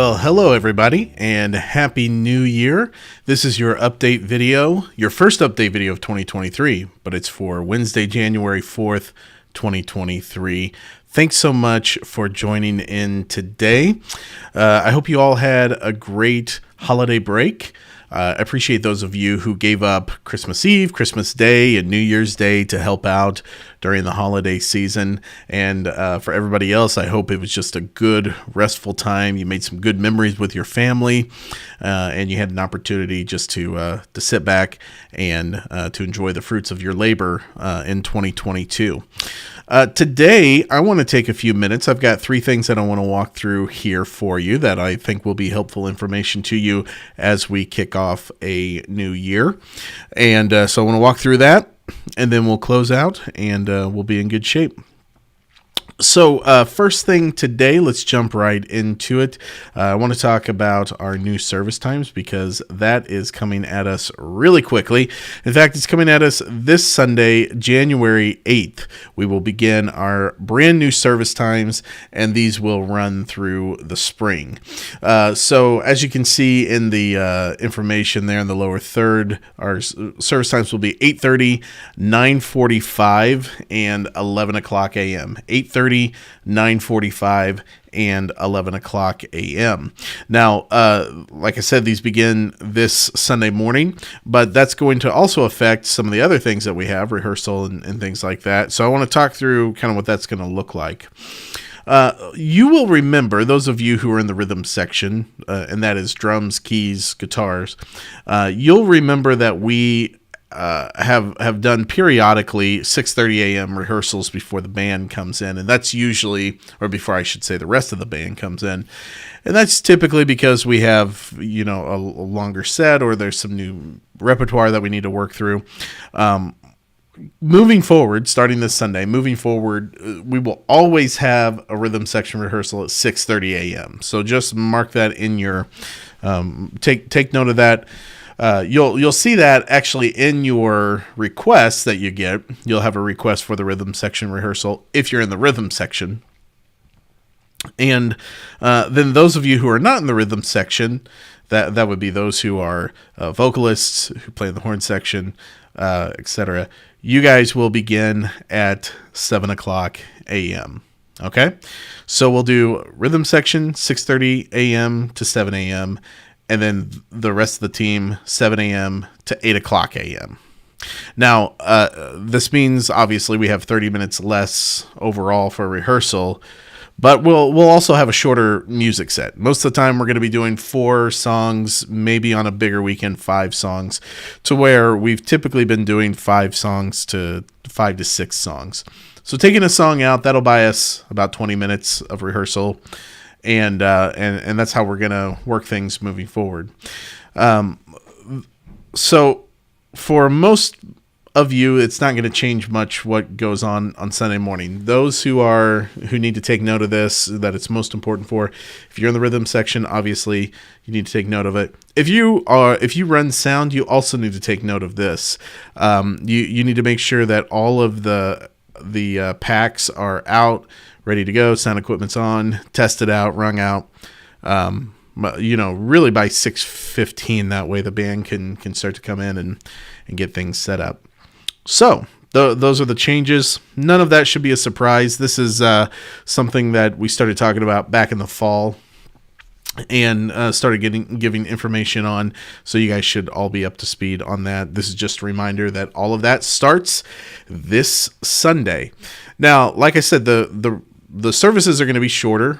Well, hello everybody, and Happy New Year. This is your update video, your first update video of 2023, but it's for Wednesday, January 4th, 2023. Thanks so much for joining in today. I hope you all had a great holiday break. I appreciate those of you who gave up Christmas Eve, Christmas Day, and New Year's Day to help out during the holiday season. And for everybody else, I hope it was just a good, restful time. You made some good memories with your family, and you had an opportunity just to sit back and to enjoy the fruits of your labor in 2022. Today, I want to take a few minutes. I've got 3 things that I want to walk through here for you that I think will be helpful information to you as we kick off a new year. And so I want to walk through that, and then we'll close out, and we'll be in good shape. So first thing today, let's jump right into it. I want to talk about our new service times because that is coming at us really quickly. In fact, it's coming at us this Sunday, January 8th. We will begin our brand new service times, and these will run through the spring. So as you can see in the information there in the lower third, our service times will be 8:30, 9:45, and 11 o'clock a.m. 8:30, 9:45, and 11 o'clock a.m. Now, like I said, these begin this Sunday morning, but that's going to also affect some of the other things that we have, rehearsal and things like that. So I want to talk through kind of what that's going to look like. You will remember, those of you who are in the rhythm section, and that is drums, keys, guitars, you'll remember that we have done periodically 6:30 a.m. rehearsals before the band comes in, and that's usually, or before I should say the rest of the band comes in, and that's typically because we have, you know, a longer set, or there's some new repertoire that we need to work through. Moving forward, starting this Sunday, we will always have a rhythm section rehearsal at 6:30 a.m. So just mark that in your, take note of that. You'll see that actually in your requests that you get. You'll have a request for the rhythm section rehearsal if you're in the rhythm section. And then those of you who are not in the rhythm section, that would be those who are vocalists, who play in the horn section, etc. You guys will begin at 7 o'clock a.m. Okay? So we'll do rhythm section, 6:30 a.m. to 7 a.m., and then the rest of the team, 7 a.m. to 8 o'clock a.m. Now, this means, obviously, we have 30 minutes less overall for rehearsal, but we'll also have a shorter music set. Most of the time, we're going to be doing 4 songs, maybe on a bigger weekend, 5 songs, to where we've typically been doing 5 to 6 songs. So taking a song out, that'll buy us about 20 minutes of rehearsal. And that's how we're going to work things moving forward. So for most of you, it's not going to change much what goes on Sunday morning. Those who need to take note of this, that it's most important for, if you're in the rhythm section, obviously you need to take note of it. If you run sound, you also need to take note of this. You need to make sure that all of the packs are out, ready to go, sound equipment's on, tested out, rung out, really by 6:15. That way the band can start to come in and get things set up. So those are the changes. None of that should be a surprise. This is something that we started talking about back in the fall and started giving information on, so you guys should all be up to speed on that. This is just a reminder that all of that starts this Sunday. Now, like I said, the services are going to be shorter.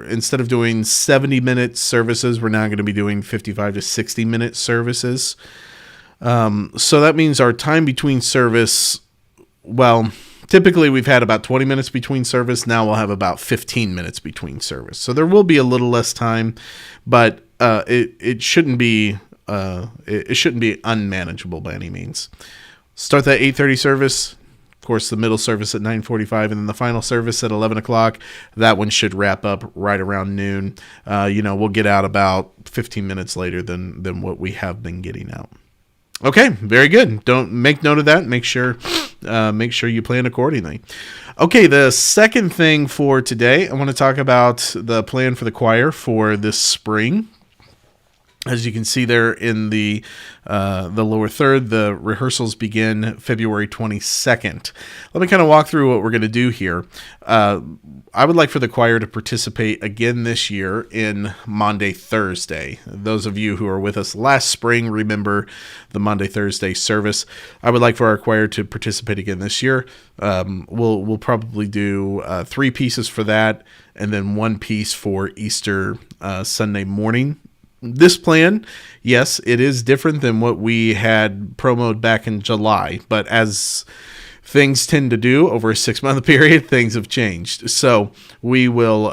Instead of doing 70-minute services, we're now going to be doing 55 to 60-minute services. So that means our time between service, well, typically we've had about 20 minutes between service. Now we'll have about 15 minutes between service. So there will be a little less time, but it shouldn't be unmanageable by any means. Start that 8:30 service. Of course, the middle service at 9:45, and then the final service at 11 o'clock. That one should wrap up right around noon. We'll get out about 15 minutes later than what we have been getting out. Okay, very good. Don't make note of that. Make sure you plan accordingly. Okay, the second thing for today, I want to talk about the plan for the choir for this spring. As you can see there in the lower third, the rehearsals begin February 22nd. Let me kind of walk through what we're going to do here. I would like for the choir to participate again this year in Maundy Thursday. Those of you who were with us last spring remember the Maundy Thursday service. I would like for our choir to participate again this year. We'll probably do 3 pieces for that, and then 1 piece for Easter Sunday morning. This plan, yes, it is different than what we had promoted back in July, but as things tend to do over a 6-month period, things have changed. So we will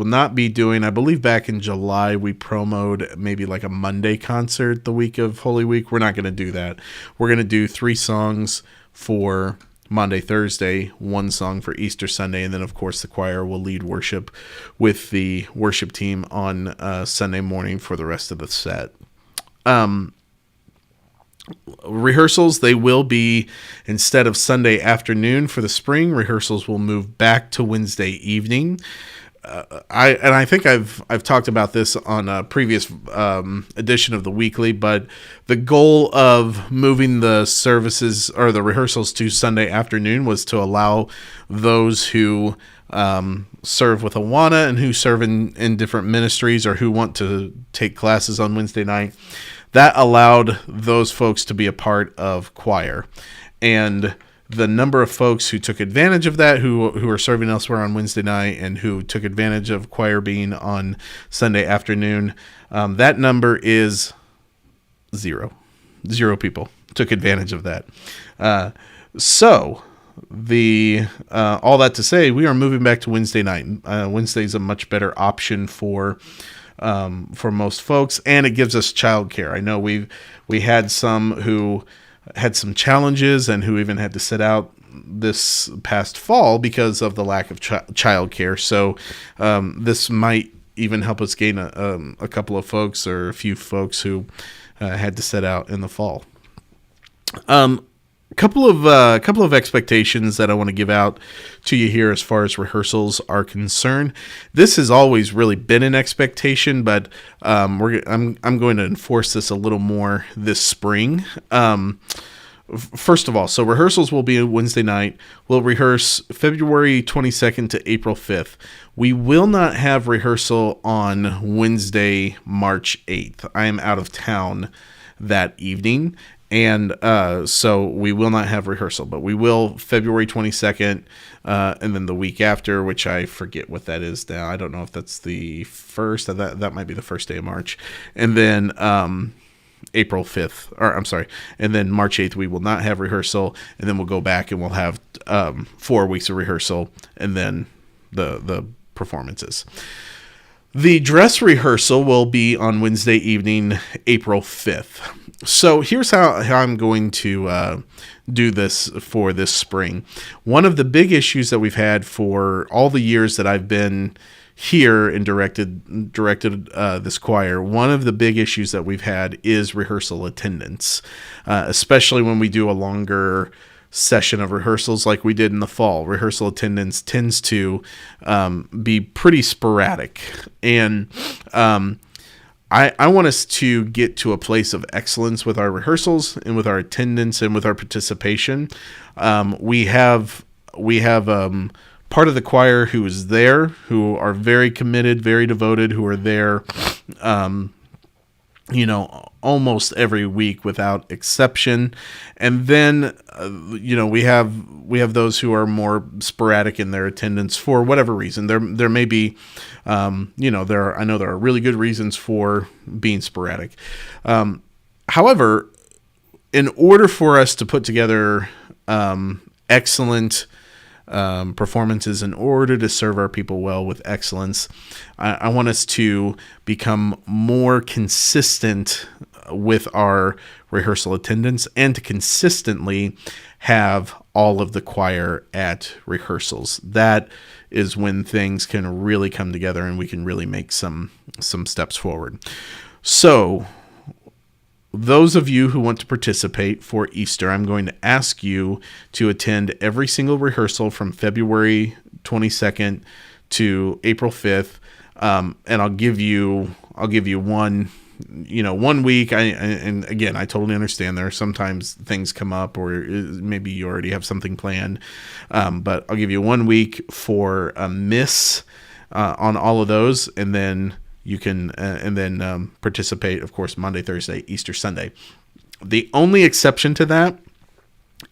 not be doing, I believe back in July we promoted maybe like a Monday concert the week of Holy Week. We're not going to do that. We're going to do 3 songs for Maundy Thursday, 1 song for Easter Sunday, and then of course the choir will lead worship with the worship team on Sunday morning for the rest of the set. Rehearsals, they will be, instead of Sunday afternoon for the spring, rehearsals will move back to Wednesday evening. I think I've talked about this on a previous edition of the weekly, but the goal of moving the services or the rehearsals to Sunday afternoon was to allow those who serve with Awana and who serve in different ministries or who want to take classes on Wednesday night. That allowed those folks to be a part of choir. And the number of folks who took advantage of that, who are serving elsewhere on Wednesday night and who took advantage of choir being on Sunday afternoon, that number is 0. 0 people took advantage of that. So all that to say, we are moving back to Wednesday night. Wednesday is a much better option for most folks, and it gives us childcare. I know we had some who had some challenges and who even had to sit out this past fall because of the lack of childcare. So this might even help us gain a couple of folks or a few folks who had to sit out in the fall. Couple of expectations that I want to give out to you here as far as rehearsals are concerned. This has always really been an expectation, but I'm going to enforce this a little more this spring. First of all, so rehearsals will be Wednesday night. We'll rehearse February 22nd to April 5th. We will not have rehearsal on Wednesday, March 8th. I am out of town that evening. And so we will not have rehearsal, but we will February 22nd, and then the week after, which I forget what that is now. I don't know if that's the first. That might be the first day of March. And then April 5th, or I'm sorry, and then March 8th, we will not have rehearsal, and then we'll go back and we'll have 4 weeks of rehearsal, and then the performances. The dress rehearsal will be on Wednesday evening, April 5th. So here's how I'm going to do this for this spring. One of the big issues that we've had for all the years that I've been here and directed this choir, one of the big issues that we've had is rehearsal attendance, especially when we do a longer session of rehearsals like we did in the fall. Rehearsal attendance tends to be pretty sporadic, and I want us to get to a place of excellence with our rehearsals and with our attendance and with our participation. We have part of the choir who is there, who are very committed, very devoted, who are there, almost every week without exception. And then, we have those who are more sporadic in their attendance for whatever reason. There may be, I know there are really good reasons for being sporadic. However, in order for us to put together excellent performances, in order to serve our people well with excellence, I want us to become more consistent with our rehearsal attendance and to consistently have all of the choir at rehearsals. That is when things can really come together and we can really make some steps forward. So those of you who want to participate for Easter, I'm going to ask you to attend every single rehearsal from February 22nd to April 5th. And I'll give you one, 1 week. And again, I totally understand there are sometimes things come up, or maybe you already have something planned. But I'll give you 1 week for a miss on all of those, and then you can participate, of course, Monday, Thursday, Easter Sunday. The only exception to that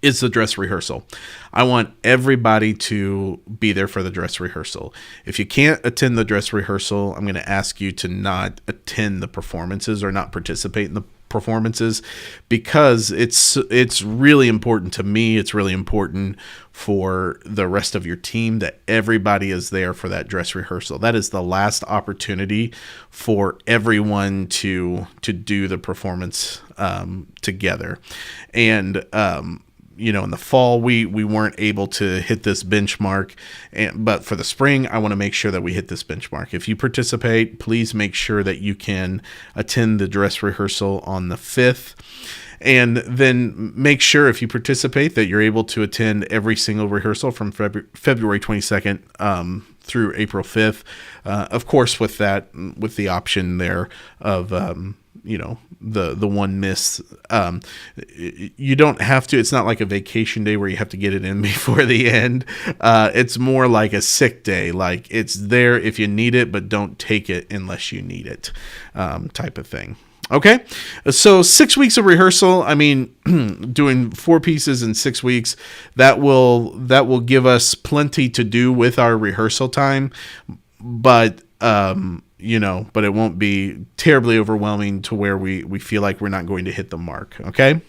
is the dress rehearsal. I want everybody to be there for the dress rehearsal. If you can't attend the dress rehearsal, I'm going to ask you to not attend the performances or not participate in the performances, because it's really important to me. It's really important for the rest of your team that everybody is there for that dress rehearsal. That is the last opportunity for everyone to do the performance together. And in the fall, we weren't able to hit this benchmark, but for the spring, I want to make sure that we hit this benchmark. If you participate, please make sure that you can attend the dress rehearsal on the 5th. And then make sure, if you participate, that you're able to attend every single rehearsal from February 22nd through April 5th. Of course, with the option there of the one miss. You don't have to. It's not like a vacation day where you have to get it in before the end. It's more like a sick day. Like, it's there if you need it, but don't take it unless you need it, type of thing. Okay, so 6 weeks of rehearsal. I mean, doing 4 pieces in 6 weeks, that will give us plenty to do with our rehearsal time, but but it won't be terribly overwhelming to where we feel like we're not going to hit the mark. Okay.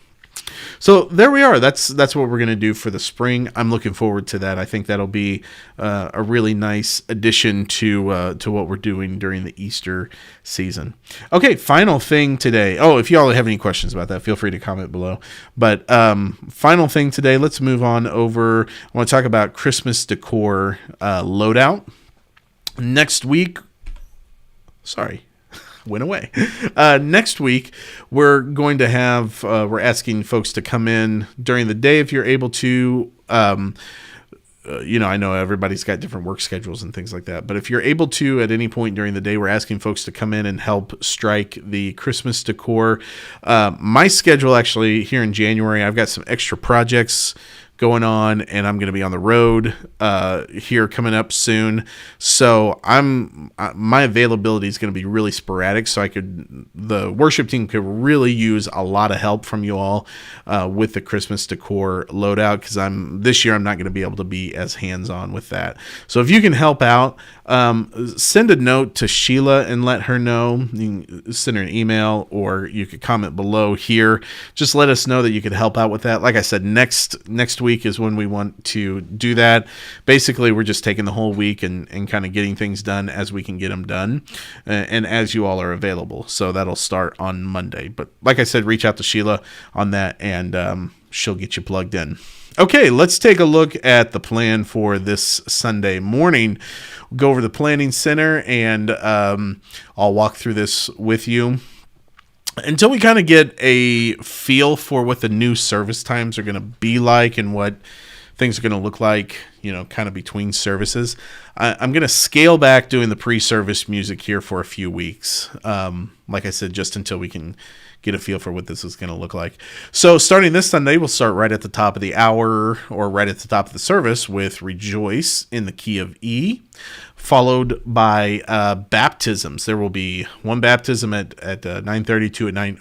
So there we are. That's what we're going to do for the spring. I'm looking forward to that. I think that'll be a really nice addition to what we're doing during the Easter season. Okay, final thing today. Oh, if y'all have any questions about that, feel free to comment below. But final thing today, let's move on over. I want to talk about Christmas decor loadout. Next week, went away. Next week, we're going to have, we're asking folks to come in during the day if you're able to. I know everybody's got different work schedules and things like that, but if you're able to at any point during the day, we're asking folks to come in and help strike the Christmas decor. My schedule actually here in January, I've got some extra projects going on, and I'm going to be on the road here coming up soon. So my availability is going to be really sporadic. So the worship team could really use a lot of help from you all with the Christmas decor loadout, because this year I'm not going to be able to be as hands-on with that. So if you can help out, send a note to Sheila and let her know. You can send her an email, or you could comment below here. Just let us know that you could help out with that. Like I said, next week is when we want to do that. Basically, we're just taking the whole week and kind of getting things done as we can get them done, and as you all are available. So that'll start on Monday. But like I said, reach out to Sheila on that, and she'll get you plugged in. Okay, let's take a look at the plan for this Sunday morning. We'll go over the planning center, and I'll walk through this with you until we kind of get a feel for what the new service times are going to be like and what things are going to look like, kind of between services. I'm going to scale back doing the pre-service music here for a few weeks. Like I said, just until we can get a feel for what this is going to look like. So starting this Sunday, we'll start right at the top of the hour, or right at the top of the service, with Rejoice in the key of E, followed by baptisms. There will be one baptism at 9:30, two at 9.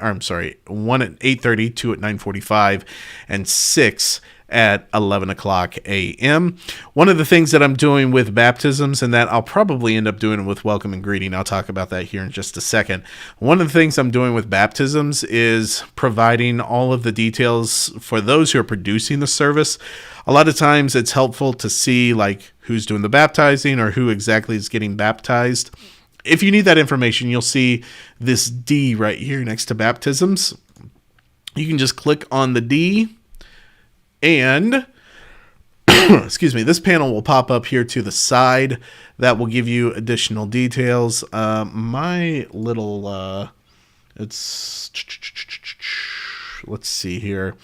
One at 8:30, two at 9:45, and 6 at 11 o'clock a.m. One of the things that I'm doing with baptisms, and that I'll probably end up doing with welcome and greeting, I'll talk about that here in just a second. One of the things I'm doing with baptisms is providing all of the details for those who are producing the service. A lot of times it's helpful to see like who's doing the baptizing or who exactly is getting baptized. If you need that information, you'll see this D right here next to baptisms. You can just click on the D, and excuse me, this panel will pop up here to the side. That will give you additional details. My little It's, let's see here.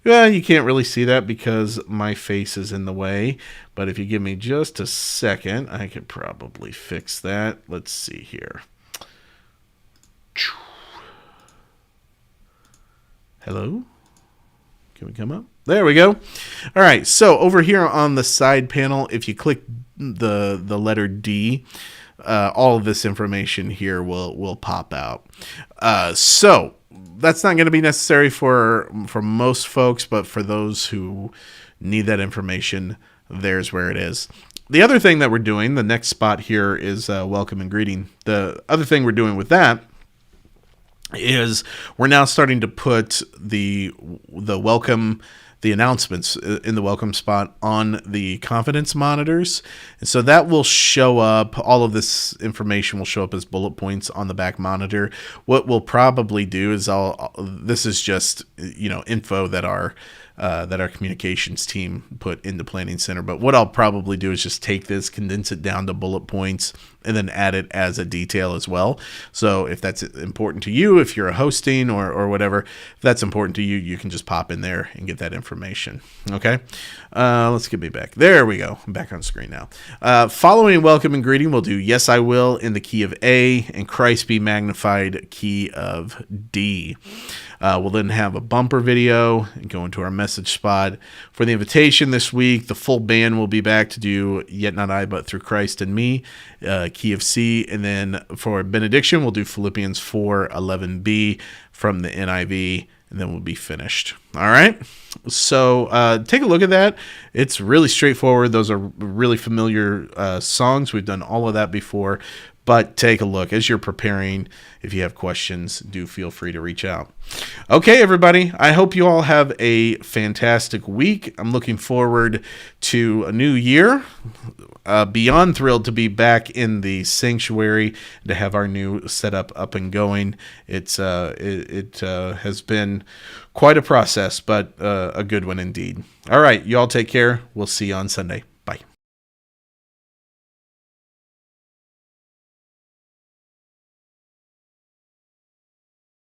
Yeah, you can't really see that because my face is in the way. But if you give me just a second, I could probably fix that. Let's see here. Hello? Can we come up? There we go. All right, so over here on the side panel, if you click the letter D, all of this information here will pop out. So that's not going to be necessary for most folks, but for those who need that information, there's where it is. The other thing that we're doing, the next spot here is welcome and greeting. The other thing we're doing with that is we're now starting to put the welcome, the announcements in the welcome spot on the confidence monitors. And so that will show up, all of this information will show up as bullet points on the back monitor. What we'll probably do is this is just, info that our communications team put into Planning Center. But what I'll probably do is just take this, condense it down to bullet points, and then add it as a detail as well. So if that's important to you, if you're a hosting or whatever, if that's important to you, you can just pop in there and get that information. Okay. Let's get me back. There we go. I'm back on screen now. Following welcome and greeting, we'll do yes, I will in the key of A and Christ be magnified key of D. We'll then have a bumper video and go into our message spot. For the invitation this week, the full band will be back to do Yet Not I, But Through Christ and Me, key of C. And then for benediction, we'll do Philippians 4:11b from the NIV, and then we'll be finished. All right. So take a look at that. It's really straightforward. Those are really familiar songs. We've done all of that before. But take a look as you're preparing. If you have questions, do feel free to reach out. Okay, everybody. I hope you all have a fantastic week. I'm looking forward to a new year. Beyond thrilled to be back in the sanctuary, to have our new setup up and going. It has been quite a process, but a good one indeed. All right, you all take care. We'll see you on Sunday.